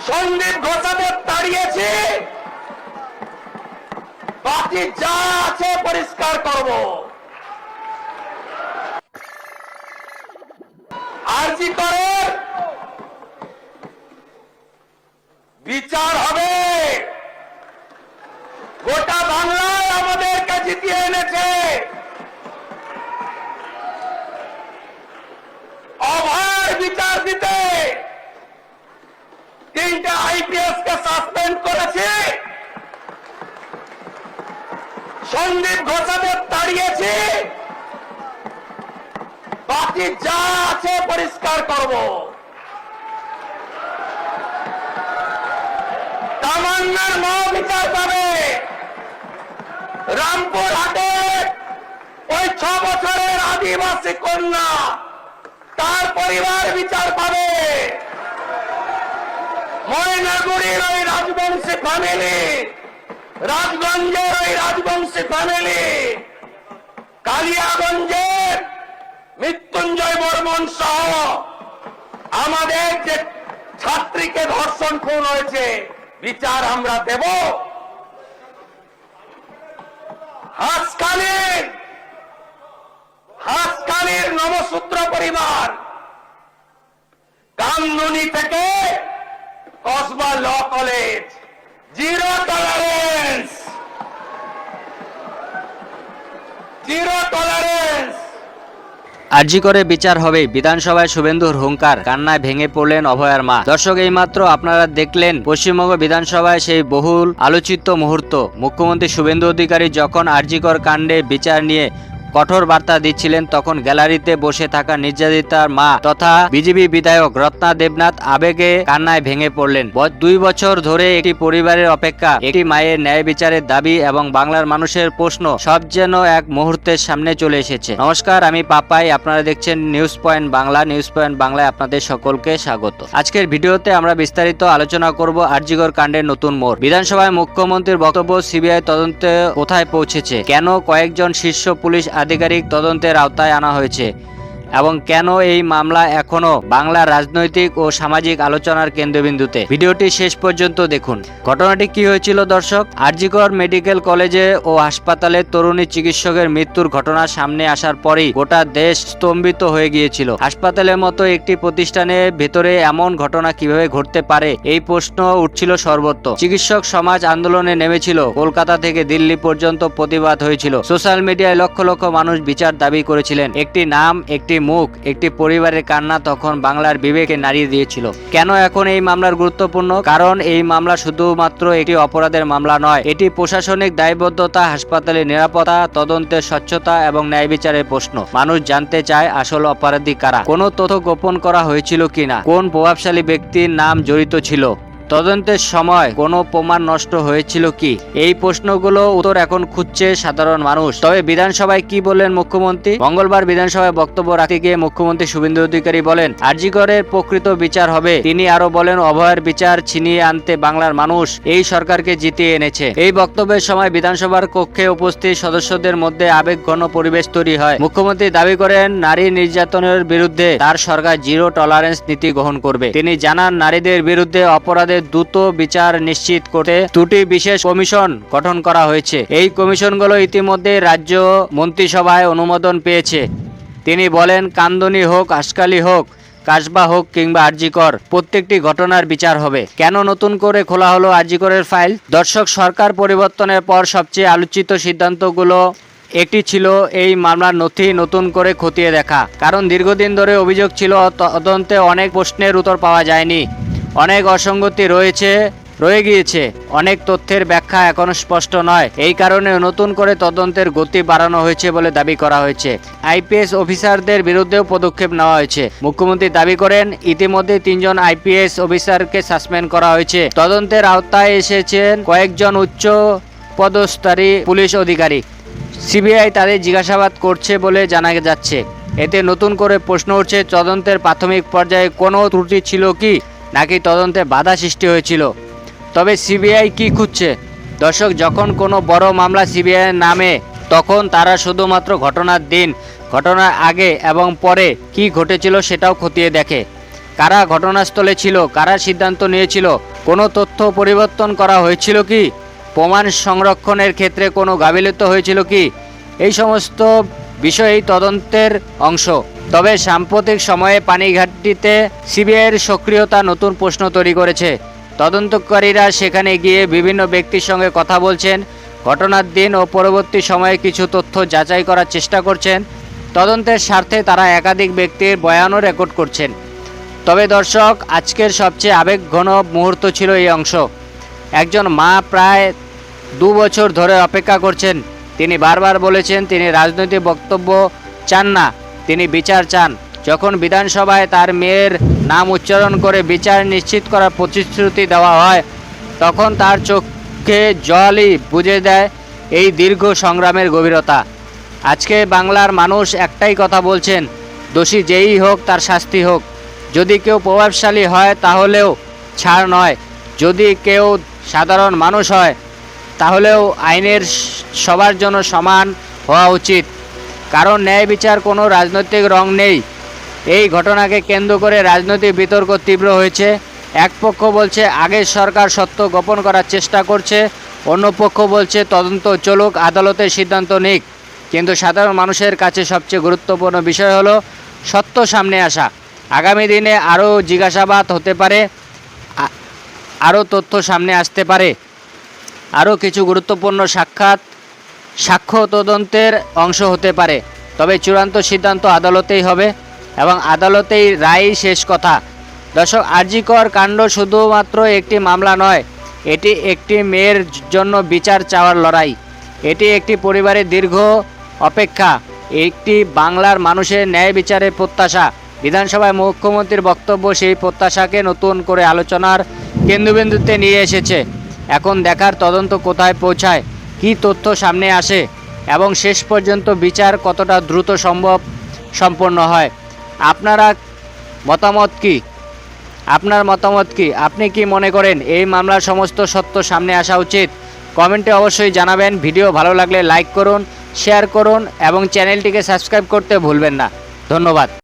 সন্দীপ ঘোষাদের তাড়িয়েছি, বাকি যা আছে পরিষ্কার করব। আরজি করে বিচার হবে। গোটা বাংলায় আমাদেরকে জিতিয়ে এনেছে। অভয় বিচার দিতে 3টে আইপিএস কে সাসপেন্ড করেছে, সন্দীপ ঘোষাদের তাড়িয়েছি, বাকি যা আছে পরিষ্কার করব। তামান্নার মা বিচার পাবে। রামপুর হাটে ওই 6 বছরের আদিবাসী কন্যা, তার পরিবার বিচার পাবে। ময়নাগুড়ির ওই রাজবংশী ফ্যামিলি, রাজগঞ্জের ওই রাজবংশী ফ্যামিলি, কালিয়াগঞ্জের মৃত্যুঞ্জয় বর্মন সহ আমাদের যে ছাত্রীকে ধর্ষণ খুন হয়েছে, বিচার আমরা দেব। হাসখালির নমসূত্র পরিবার, কামদুনি থেকে Kasba law college, zero tolerance, zero tolerance. RG করে বিচার হবে, বিধানসভায় শুভেন্দুর হুঙ্কার, কান্নায় ভেঙে পড়লেন অভয়ার মা। দর্শক, এইমাত্র আপনারা দেখলেন পশ্চিমবঙ্গ বিধানসভায় সেই বহুল আলোচিত মুহূর্ত। মুখ্যমন্ত্রী শুভেন্দু অধিকারী যখন আরজিকর কাণ্ডে বিচার নিয়ে কঠোর বার্তা দিচ্ছিলেন, তখন গ্যালারিতে বসে থাকা নির্যাতিতার মা তথা বিজেপি বিধায়ক রত্না দেবনাথ আবেগে কান্নায় ভেঙে পড়লেন। 2 বছর ধরে একটি পরিবারের অপেক্ষা, একটি মায়ের ন্যায় বিচারের দাবি এবং বাংলার মানুষের প্রশ্ন সব যেন এক মুহূর্তের সামনে চলে এসেছে। নমস্কার, আমি পাপাই, আপনারা দেখছেন news point Bangla. News point বাংলায় আপনাদের সকলকে স্বাগত। আজকের ভিডিওতে আমরা বিস্তারিত আলোচনা করব আরজিকর কাণ্ডের নতুন মোড়, বিধানসভায় মুখ্যমন্ত্রীর বক্তব্য, সিবিআই তদন্তে কোথায় পৌঁছেছে, কেন কয়েকজন শীর্ষ পুলিশ আধিকারিক তদন্তের আওতায় আনা হয়েছে এবং কেন এই মামলা এখনো বাংলার রাজনৈতিক ও সামাজিক আলোচনার কেন্দ্রবিন্দুতে। ভিডিওটি শেষ পর্যন্ত দেখুন। ঘটনাটি কি হয়েছিল দর্শক? আরজিকর মেডিকেল কলেজে ও হাসপাতালে তরুণী চিকিৎসকের মৃত্যুর ঘটনা সামনে আসার পরেই গোটা দেশ স্তম্ভিত হয়ে গিয়েছিল। হাসপাতালের মতো একটি প্রতিষ্ঠানের ভেতরে এমন ঘটনা কিভাবে ঘটতে পারে, এই প্রশ্ন উঠছিল সর্বত্র। চিকিৎসক সমাজ আন্দোলনে নেমেছিল, কলকাতা থেকে দিল্লি পর্যন্ত প্রতিবাদ হয়েছিল। সোশ্যাল মিডিয়ায় লক্ষ লক্ষ মানুষ বিচার দাবি করেছিলেন। একটি নাম, একটি মুখ, একটি পরিবারের কান্না তখন বাংলার বিবেকে নাড়িয়ে দিয়েছিল। কেন এখন এই মামলার গুরুত্বপূর্ণ? কারণ এই মামলা শুধুমাত্র একটি অপরাধের মামলা নয়, এটি প্রশাসনিক দায়বদ্ধতা, হাসপাতালের নিরাপত্তা, তদন্তের স্বচ্ছতা এবং ন্যায় বিচারের প্রশ্ন। মানুষ জানতে চায় আসল অপরাধী কারা, কোনো তথ্য গোপন করা হয়েছিল কিনা, কোন প্রভাবশালী ব্যক্তির নাম জড়িত ছিল, তদন্তের সময় কোনো প্রমাণ নষ্ট হয়েছিল কি, এই প্রশ্নগুলো উত্তর এখন খুঁজছে সাধারণ মানুষ। তবে বিধানসভায় কি বললেন মুখ্যমন্ত্রী? মঙ্গলবার বিধানসভায় বক্তব্য রাখতে গিয়ে মুখ্যমন্ত্রী শুভেন্দু অধিকারী বলেন, আরজিকরের প্রকৃত বিচার হবে। তিনি আরো বলেন, অভয়ের বিচার ছিনিয়ে আনতে বাংলার মানুষ এই সরকারকে জিতিয়ে এনেছে। এই বক্তব্যের সময় বিধানসভার কক্ষে উপস্থিত সদস্যদের মধ্যে আবেগঘন পরিবেশ তৈরি হয়। মুখ্যমন্ত্রী দাবি করেন, নারী নির্যাতনের বিরুদ্ধে তার সরকার জিরো টলারেন্স নীতি গ্রহণ করবে। তিনি জানান, নারীদের বিরুদ্ধে অপরাধের দ্রুত বিচার নিশ্চিত করতে 2টি বিশেষ কমিশন গঠন করা হয়েছে। এই কমিশনগুলো ইতিমধ্যে রাজ্য মন্ত্রিসভায় অনুমোদন পেয়েছে। তিনি বলেন, কামদুনি হোক, হাসখালি হোক, কাসবা হোক কিংবা আরজিকর, প্রত্যেকটি ঘটনার বিচার হবে। কেন নতুন করে খোলা হলো আরজিকরের ফাইল? দর্শক, সরকার পরিবর্তনের পর সবচেয়ে আলোচিত সিদ্ধান্তগুলো একটি ছিল এই মামলার নথি নতুন করে খতিয়ে দেখা। কারণ দীর্ঘদিন ধরে অভিযোগ ছিল, তদন্তে অনেক প্রশ্নের উত্তর পাওয়া যায়নি, অনেক অসঙ্গতি রয়ে গিয়েছে, অনেক তথ্যের ব্যাখ্যা এখনো স্পষ্ট নয়। এই কারণে নতুন করে তদন্তের গতি বাড়ানো হয়েছে বলে দাবি করা হয়েছে। আইপিএস অফিসারদের বিরুদ্ধেও পদক্ষেপ নেওয়া হয়েছে। মুখ্যমন্ত্রী দাবি করেন, ইতিমধ্যে 3 জন আইপিএস অফিসারকে সাসপেন্ড করা হয়েছে। তদন্তের আওতায় এসেছেন কয়েকজন উচ্চ পদস্থী পুলিশ অধিকারী। সিবিআই তাদের জিজ্ঞাসাবাদ করছে বলে জানা যাচ্ছে। এতে নতুন করে প্রশ্ন উঠছে, তদন্তের প্রাথমিক পর্যায়ে কোনো ত্রুটি ছিল কি, নাকি তদন্তে বাধা সৃষ্টি হয়েছিল? তবে সিবিআই কি খুঁজছে? দর্শক, যখন কোনো বড় মামলা সিবিআই নামে, তখন তারা শুধুমাত্র ঘটনার দিন, ঘটনার আগে এবং পরে কি ঘটেছিল সেটাও খতিয়ে দেখে। কারা ঘটনাস্থলে ছিল, কারা সিদ্ধান্ত নিয়েছিল, কোনো তথ্য পরিবর্তন করা হয়েছিল কি, প্রমাণ সংরক্ষণের ক্ষেত্রে কোনো গাফিলতি হয়েছিল কি, এই সমস্ত বিষয়ই তদন্তের অংশ। তবে সাম্প্রতিক সময়ে পানিঘাটটিতে সিবিআইয়ের সক্রিয়তা নতুন প্রশ্ন তৈরি করেছে। তদন্তকারীরা সেখানে গিয়ে বিভিন্ন ব্যক্তির সঙ্গে কথা বলছেন, ঘটনার দিন ও পরবর্তী সময়ে কিছু তথ্য যাচাই করার চেষ্টা করছেন। তদন্তের স্বার্থে তারা একাধিক ব্যক্তির বয়ানও রেকর্ড করছেন। তবে দর্শক, আজকের সবচেয়ে আবেগঘন মুহূর্ত ছিল এই অংশ। একজন মা প্রায় 2 বছর ধরে অপেক্ষা করছেন। তিনি বারবার বলেছেন তিনি রাজনৈতিক বক্তব্য চান না, তিনি বিচার চান। যখন বিধানসভায় তার মেয়ের নাম উচ্চারণ করে বিচার নিশ্চিত করার প্রতিশ্রুতি দেওয়া হয়, তখন তার চোখে জলই বুঝে দেয় এই দীর্ঘ সংগ্রামের গভীরতা। আজকে বাংলার মানুষ একটাই কথা বলছেন, দোষী যেই হোক তার শাস্তি হোক। যদি কেউ প্রভাবশালী হয় তাহলেও ছাড় নয়, যদি কেউ সাধারণ মানুষ হয় তাহলেও আইনের সবার জন্য সমান হওয়া উচিত। কারণ ন্যায় বিচার কোনো রাজনৈতিক রং নেই। এই ঘটনাকে কেন্দ্র করে রাজনৈতিক বিতর্ক তীব্র হয়েছে। এক পক্ষ বলছে আগের সরকার সত্য গোপন করার চেষ্টা করছে, অন্য পক্ষ বলছে তদন্ত চলুক, আদালতের সিদ্ধান্ত নিক। কিন্তু সাধারণ মানুষের কাছে সবচেয়ে গুরুত্বপূর্ণ বিষয় হলো সত্য সামনে আসা। আগামী দিনে আরও জিজ্ঞাসাবাদ হতে পারে, আরও তথ্য সামনে আসতে পারে, আরও কিছু গুরুত্বপূর্ণ সাক্ষ্য তদন্তের অংশ হতে পারে। তবে চূড়ান্ত সিদ্ধান্ত আদালতেই হবে এবং আদালতেই রায় শেষ কথা। দর্শক, আর.জি. কর কাণ্ড শুধুমাত্র একটি মামলা নয়, এটি একটি মেয়ের জন্য বিচার চাওয়ার লড়াই। এটি একটি পরিবারের দীর্ঘ অপেক্ষা, একটি বাংলার মানুষের ন্যায় বিচারের প্রত্যাশা। বিধানসভায় মুখ্যমন্ত্রীর বক্তব্য সেই প্রত্যাশাকে নতুন করে আলোচনার কেন্দ্রবিন্দুতে নিয়ে এসেছে। এখন দেখার তদন্ত কোথায় পৌঁছায়, কী তথ্য সামনে আসে এবং শেষ পর্যন্ত বিচার কতটা দ্রুত সম্পন্ন হয়। আপনার মতামত কি? আপনি কি মনে করেন এই মামলার সমস্ত সত্য সামনে আসা উচিত? কমেন্টে অবশ্যই জানাবেন। ভিডিও ভালো লাগলে লাইক করুন, শেয়ার করুন এবং চ্যানেলটিকে সাবস্ক্রাইব করতে ভুলবেন না। ধন্যবাদ।